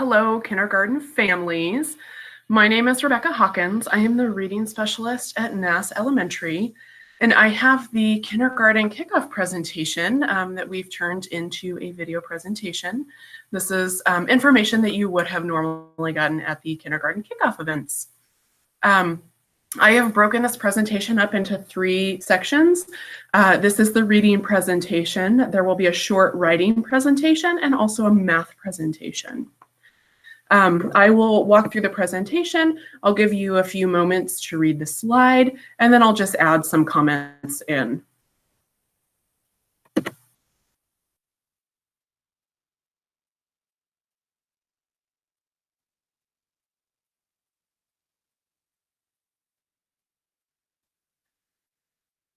Hello, kindergarten families. My name is Rebecca Hawkins. I am the reading specialist at Nass Elementary, and I have the kindergarten kickoff presentation that we've turned into a video presentation. This is information that you would have normally gotten at the kindergarten kickoff events. I have broken this presentation up into 3 sections. This is the reading presentation. There will be a short writing presentation and also a math presentation. I will walk through the presentation. I'll give you a few moments to read the slide, and then I'll just add some comments in.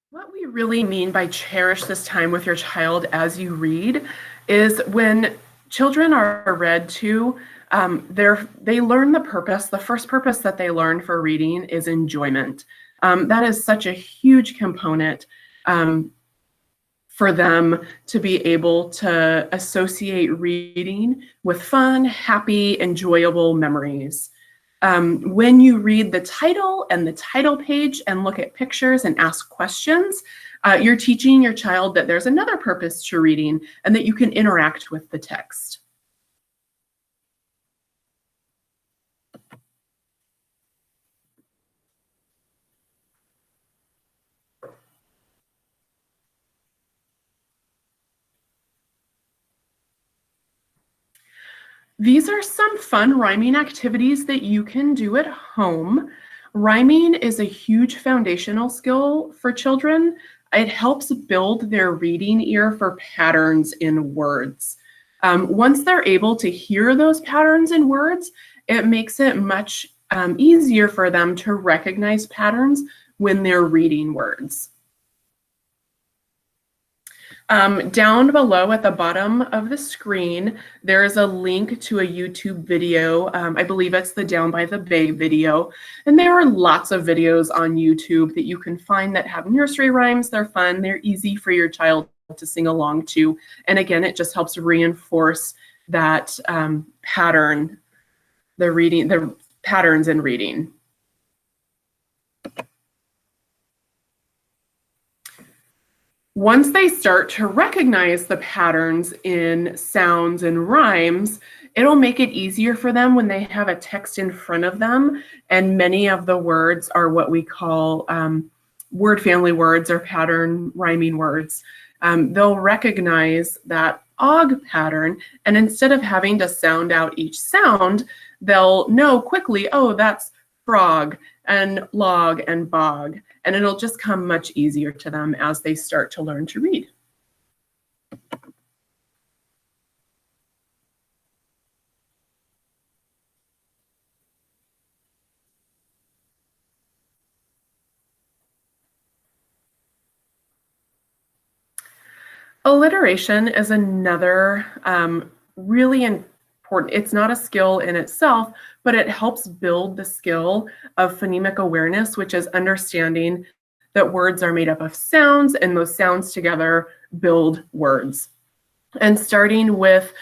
What we really mean by cherish this time with your child as you read is when children are read to, they learn the purpose. The first purpose that they learn for reading is enjoyment. That is such a huge component for them to be able to associate reading with fun, happy, enjoyable memories. When you read the title and the title page and look at pictures and ask questions, you're teaching your child that there's another purpose to reading and that you can interact with the text. These are some fun rhyming activities that you can do at home. Rhyming is a huge foundational skill for children. It helps build their reading ear for patterns in words. Once they're able to hear those patterns in words, it makes it much easier for them to recognize patterns when they're reading words. Down below at the bottom of the screen, there is a link to a YouTube video. I believe it's the Down by the Bay video. And there are lots of videos on YouTube that you can find that have nursery rhymes. They're fun. They're easy for your child to sing along to. And again, it just helps reinforce that pattern, the patterns in reading. Once they start to recognize the patterns in sounds and rhymes, it'll make it easier for them when they have a text in front of them. And many of the words are what we call word family words or pattern rhyming words. They'll recognize that og pattern, and instead of having to sound out each sound, they'll know quickly, oh, that's frog and log and bog, and it'll just come much easier to them as they start to learn to read. Alliteration is another really important. It's not a skill in itself, but it helps build the skill of phonemic awareness, which is understanding that words are made up of sounds, and those sounds together build words. And starting with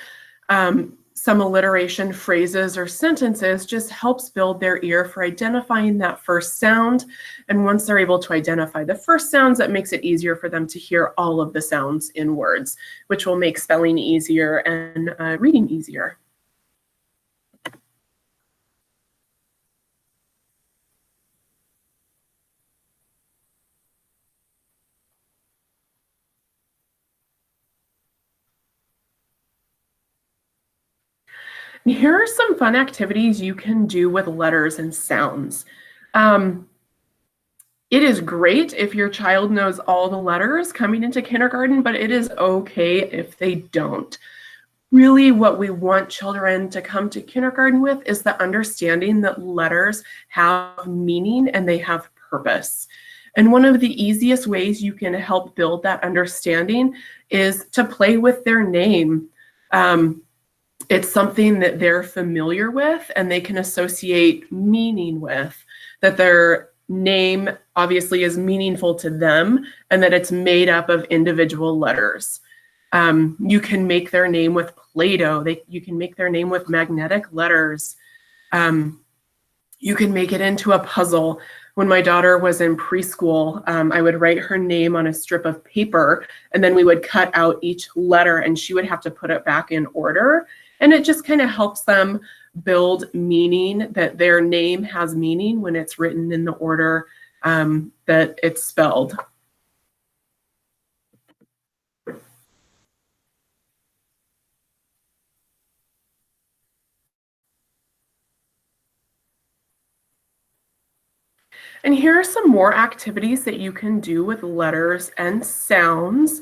some alliteration phrases or sentences just helps build their ear for identifying that first sound. And once they're able to identify the first sounds, that makes it easier for them to hear all of the sounds in words, which will make spelling easier and reading easier. Here are some fun activities you can do with letters and sounds. It is great if your child knows all the letters coming into kindergarten, but it is okay if they don't. Really, what we want children to come to kindergarten with is the understanding that letters have meaning and they have purpose. And one of the easiest ways you can help build that understanding is to play with their name. It's something that they're familiar with and they can associate meaning with, that their name obviously is meaningful to them and that it's made up of individual letters. You can make their name with Play-Doh. You can make their name with magnetic letters. You can make it into a puzzle. When my daughter was in preschool, I would write her name on a strip of paper, and then we would cut out each letter, and she would have to put it back in order. And it just kind of helps them build meaning, that their name has meaning when it's written in the order that it's spelled. And here are some more activities that you can do with letters and sounds.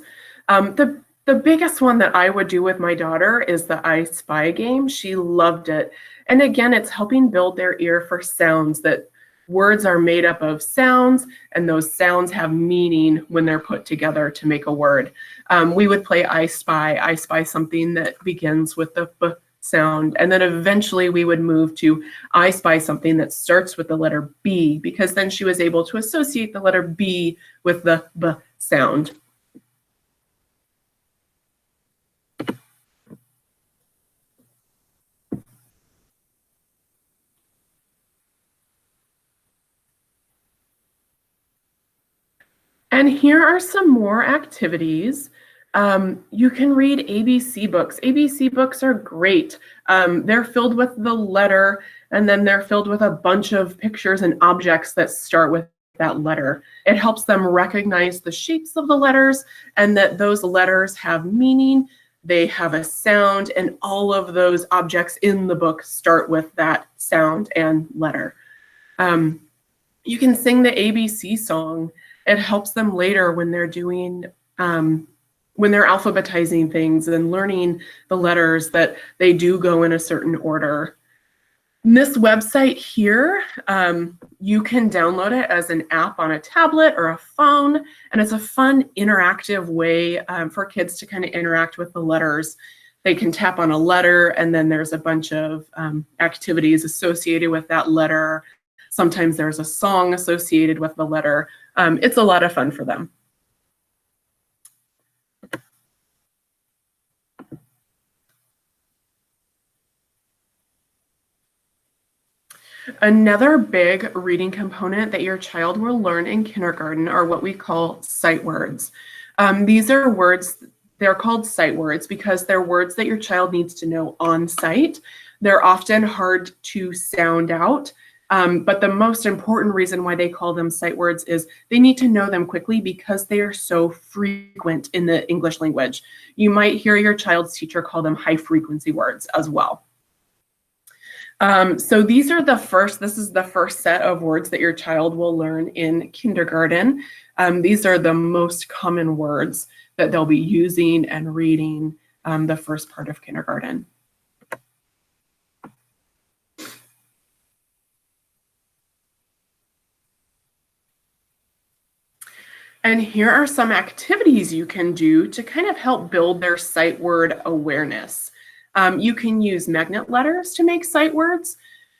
The biggest one that I would do with my daughter is the I Spy game. She loved it. And again, it's helping build their ear for sounds, that words are made up of sounds, and those sounds have meaning when they're put together to make a word. We would play I spy something that begins with the B sound, and then eventually we would move to I spy something that starts with the letter B, because then she was able to associate the letter B with the B sound. And here are some more activities. You can read ABC books. ABC books are great. They're filled with the letter, and then they're filled with a bunch of pictures and objects that start with that letter. It helps them recognize the shapes of the letters, and that those letters have meaning, they have a sound, and all of those objects in the book start with that sound and letter. You can sing the ABC song. It helps them later when they're doing, when they're alphabetizing things and learning the letters, that they do go in a certain order. And this website here, you can download it as an app on a tablet or a phone, and it's a fun interactive way for kids to kind of interact with the letters. They can tap on a letter, and then there's a bunch of activities associated with that letter. Sometimes there's a song associated with the letter. It's a lot of fun for them. Another big reading component that your child will learn in kindergarten are what we call sight words. These are words, they're called sight words because they're words that your child needs to know on sight. They're often hard to sound out. But the most important reason why they call them sight words is they need to know them quickly because they are so frequent in the English language. You might hear your child's teacher call them high frequency words as well. So this is the first set of words that your child will learn in kindergarten. These are the most common words that they'll be using and reading the first part of kindergarten. And here are some activities you can do to kind of help build their sight word awareness. You can use magnet letters to make sight words.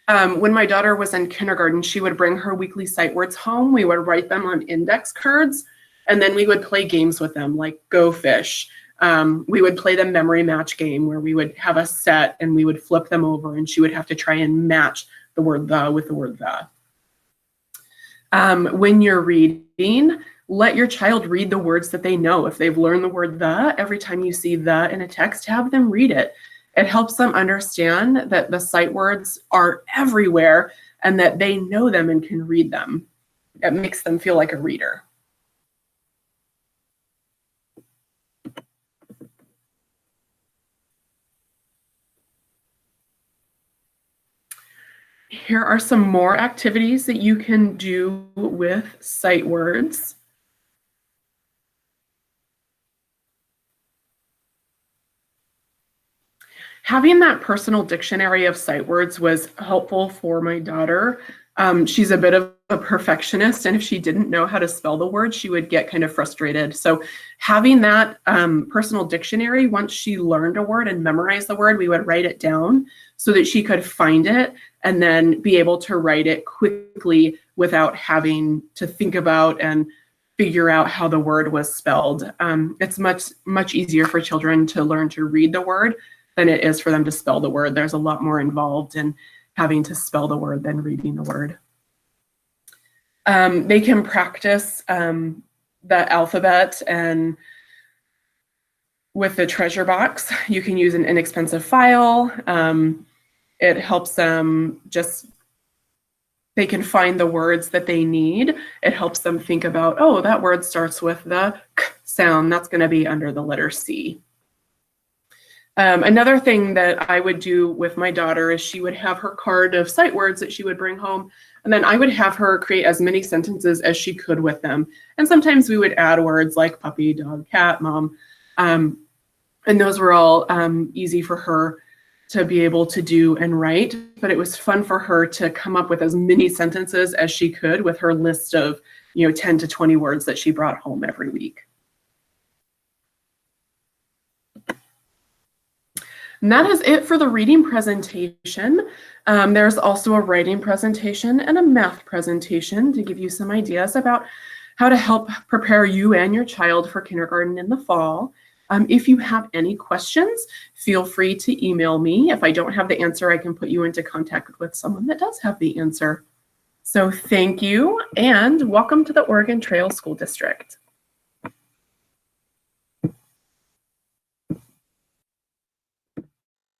When my daughter was in kindergarten, she would bring her weekly sight words home. We would write them on index cards, and then we would play games with them like Go Fish. We would play the memory match game where we would have a set and we would flip them over, and she would have to try and match the word the with the word the. When you're reading, let your child read the words that they know. If they've learned the word the, every time you see the in a text, have them read it. It helps them understand that the sight words are everywhere and that they know them and can read them. It makes them feel like a reader. Here are some more activities that you can do with sight words. Having that personal dictionary of sight words was helpful for my daughter. She's a bit of a perfectionist, and if she didn't know how to spell the word, she would get kind of frustrated. So having that personal dictionary, once she learned a word and memorized the word, we would write it down so that she could find it and then be able to write it quickly without having to think about and figure out how the word was spelled. It's much easier for children to learn to read the word than it is for them to spell the word. There's a lot more involved in having to spell the word than reading the word. They can practice the alphabet, and with the treasure box, you can use an inexpensive file. It helps them they can find the words that they need. It helps them think about, oh, that word starts with the k sound. That's going to be under the letter C. Another thing that I would do with my daughter is she would have her card of sight words that she would bring home, and then I would have her create as many sentences as she could with them. And sometimes we would add words like puppy, dog, cat, mom, and those were all easy for her to be able to do and write, but it was fun for her to come up with as many sentences as she could with her list of 10 to 20 words that she brought home every week. And that is it for the reading presentation. There's also a writing presentation and a math presentation to give you some ideas about how to help prepare you and your child for kindergarten in the fall. If you have any questions, feel free to email me. If I don't have the answer, I can put you into contact with someone that does have the answer. So thank you, and welcome to the Oregon Trail School District.